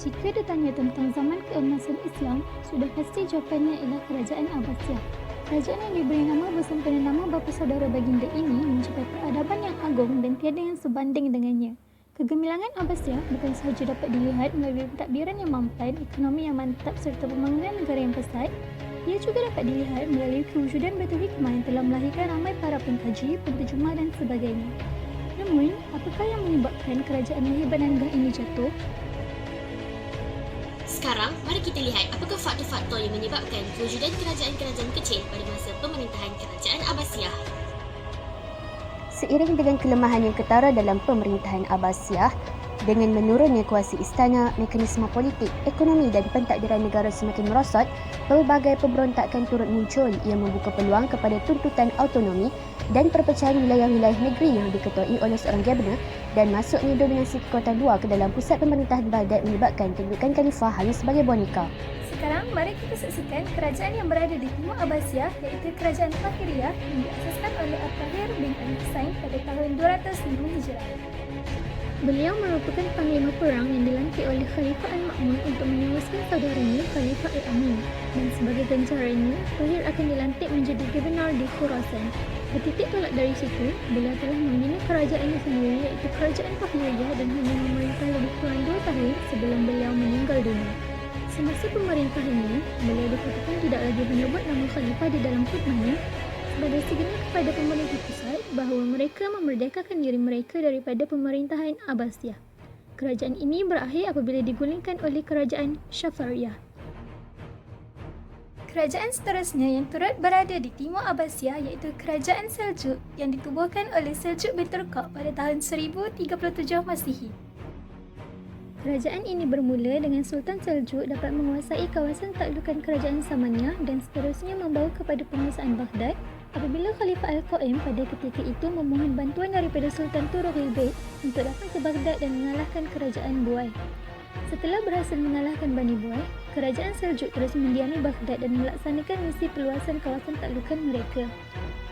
Jika ditanya tentang zaman keemasan Islam, sudah pasti jawapannya ialah Kerajaan Abbasiyah. Kerajaan yang diberi nama bersempena nama bapa saudara baginda ini mencapai peradaban yang agung dan tiada yang sebanding dengannya. Kegemilangan Abbasiyah bukan sahaja dapat dilihat melalui pentadbiran yang mampan, ekonomi yang mantap serta pembangunan negara yang pesat, ia juga dapat dilihat melalui kewujudan Baitul Hikmah yang telah melahirkan ramai para pengkaji, penterjemah dan sebagainya. Namun, apakah yang menyebabkan kerajaan yang hebat dan megah ini jatuh? Sekarang, mari kita lihat apakah faktor-faktor yang menyebabkan kewujudan kerajaan-kerajaan kecil pada masa pemerintahan Kerajaan Abbasiyah. Seiring dengan kelemahan yang ketara dalam pemerintahan Abbasiyah, dengan menurunnya kuasa istana, mekanisme politik, ekonomi dan pentadbiran negara semakin merosot, pelbagai pemberontakan turut muncul yang membuka peluang kepada tuntutan autonomi dan perpecahan wilayah-wilayah negeri yang diketuai oleh seorang Gubernur dan masuknya dominasi kekuatan luar ke dalam pusat pemerintahan Baghdad menyebabkan kedudukan khalifah hanya sebagai boneka. Sekarang, mari kita saksikan kerajaan yang berada di timur Abbasiyah iaitu Kerajaan Tahiriyah yang diasaskan oleh At-Tahir bin Al-Husain pada tahun 205 Hijrah. Beliau merupakan panglima perang yang dilantik oleh Khalifah Al-Ma'mun untuk menewaskan saudaranya Khalifah Al-Amin, dan sebagai ganjarannya, Tahir akan dilantik menjadi gubernur di Khurasan. Bertitik tolak dari situ, beliau telah membina kerajaannya sendiri iaitu Kerajaan Tahiriyah dan hanya memerintah lebih kurang 2 tahun sebelum beliau meninggal dunia. Semasa pemerintahannya, beliau dikatakan tidak lagi menyebut nama Khalifah di dalam khutbahnya sebagai signal kepada pemerintah pusat bahawa mereka memerdekakan diri mereka daripada pemerintahan Abbasiyah. Kerajaan ini berakhir apabila digulingkan oleh Kerajaan Shafariyah. Kerajaan seterusnya yang turut berada di timur Abbasiyah iaitu Kerajaan Seljuk yang ditubuhkan oleh Seljuk bin Turkak pada tahun 1037 Masihi. Kerajaan ini bermula dengan Sultan Seljuk dapat menguasai kawasan taklukan Kerajaan Samaniyah dan seterusnya membawa kepada penguasaan Baghdad apabila Khalifah Al-Qaim pada ketika itu memohon bantuan daripada Sultan Turughil Beg untuk datang ke Baghdad dan mengalahkan Kerajaan Buai. Setelah berhasil mengalahkan Bani Buai, Kerajaan Seljuk terus mendiami Baghdad dan melaksanakan misi perluasan kawasan taklukan mereka.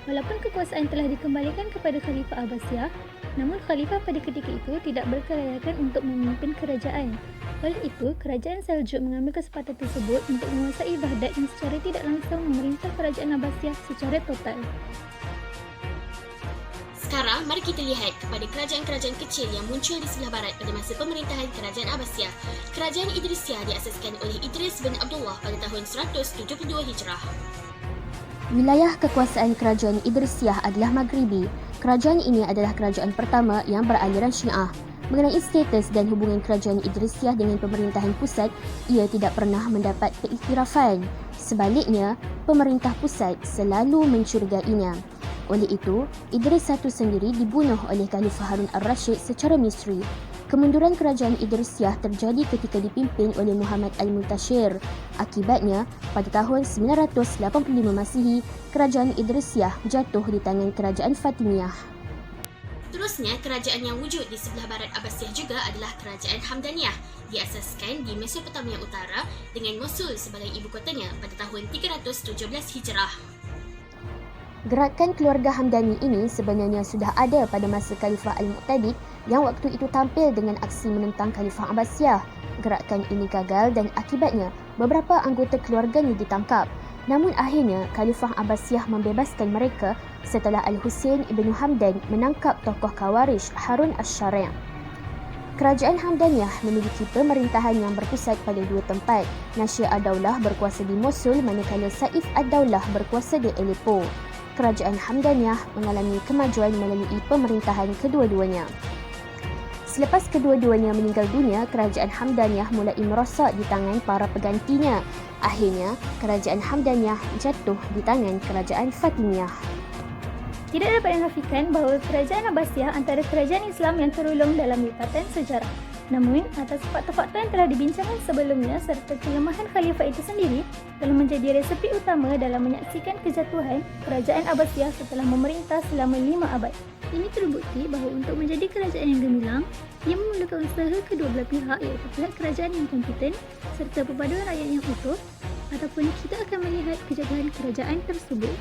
Walaupun kekuasaan telah dikembalikan kepada Khalifah Abbasiyah, namun Khalifah pada ketika itu tidak berkelayakan untuk memimpin kerajaan. Oleh itu, Kerajaan Seljuk mengambil kesempatan tersebut untuk menguasai Baghdad dan secara tidak langsung memerintah Kerajaan Abbasiyah secara total. Sekarang, mari kita lihat kepada kerajaan-kerajaan kecil yang muncul di sebelah barat pada masa pemerintahan Kerajaan Abbasiyah. Kerajaan Idrisiyah diasaskan oleh Idris bin Abdullah pada tahun 172 Hijrah. Wilayah kekuasaan Kerajaan Idrisiyah adalah Maghribi. Kerajaan ini adalah kerajaan pertama yang beraliran Syiah. Mengenai status dan hubungan Kerajaan Idrisiyah dengan pemerintahan pusat, ia tidak pernah mendapat keiktirafan. Sebaliknya, pemerintah pusat selalu mencurigainya. Oleh itu, Idris I sendiri dibunuh oleh Khalifah Harun al-Rashid secara misteri. Kemunduran Kerajaan Idrisiyah terjadi ketika dipimpin oleh Muhammad Al-Muntashir. Akibatnya, pada tahun 985 Masihi, Kerajaan Idrisiyah jatuh di tangan Kerajaan Fatimiyah. Terusnya, kerajaan yang wujud di sebelah barat Abbasiyah juga adalah Kerajaan Hamdaniyah. Diasaskan di Mesopotamia Utara dengan Mosul sebagai ibu kotanya pada tahun 317 Hijrah. Gerakan keluarga Hamdani ini sebenarnya sudah ada pada masa Khalifah Al-Muqtadid yang waktu itu tampil dengan aksi menentang Khalifah Abbasiyah. Gerakan ini gagal dan akibatnya beberapa anggota keluarganya ditangkap. Namun akhirnya Khalifah Abbasiyah membebaskan mereka setelah Al-Husain ibn Hamdan menangkap tokoh Khawarij Harun al-Syari'. Kerajaan Hamdaniyah memiliki pemerintahan yang berpusat pada 2 tempat. Nasir ad-Daulah berkuasa di Mosul manakala Saif ad-Daulah berkuasa di Aleppo. Kerajaan Hamdaniyah mengalami kemajuan melalui pemerintahan kedua-duanya. Selepas kedua-duanya meninggal dunia, Kerajaan Hamdaniyah mulai merosot di tangan para penggantinya. Akhirnya, Kerajaan Hamdaniyah jatuh di tangan Kerajaan Fatimiyah. Tidak dapat dinafikan bahawa Kerajaan Abbasiyah antara kerajaan Islam yang terulung dalam lipatan sejarah. Namun, atas faktor-faktor yang telah dibincangkan sebelumnya serta kelemahan Khalifah itu sendiri telah menjadi resepi utama dalam menyaksikan kejatuhan Kerajaan Abbasiyah setelah memerintah selama 5 abad. Ini terbukti bahawa untuk menjadi kerajaan yang gemilang, ia memerlukan usaha kedua belah pihak iaitu pihak kerajaan yang kompeten serta perpaduan rakyat yang utuh, ataupun kita akan melihat kejatuhan kerajaan tersebut.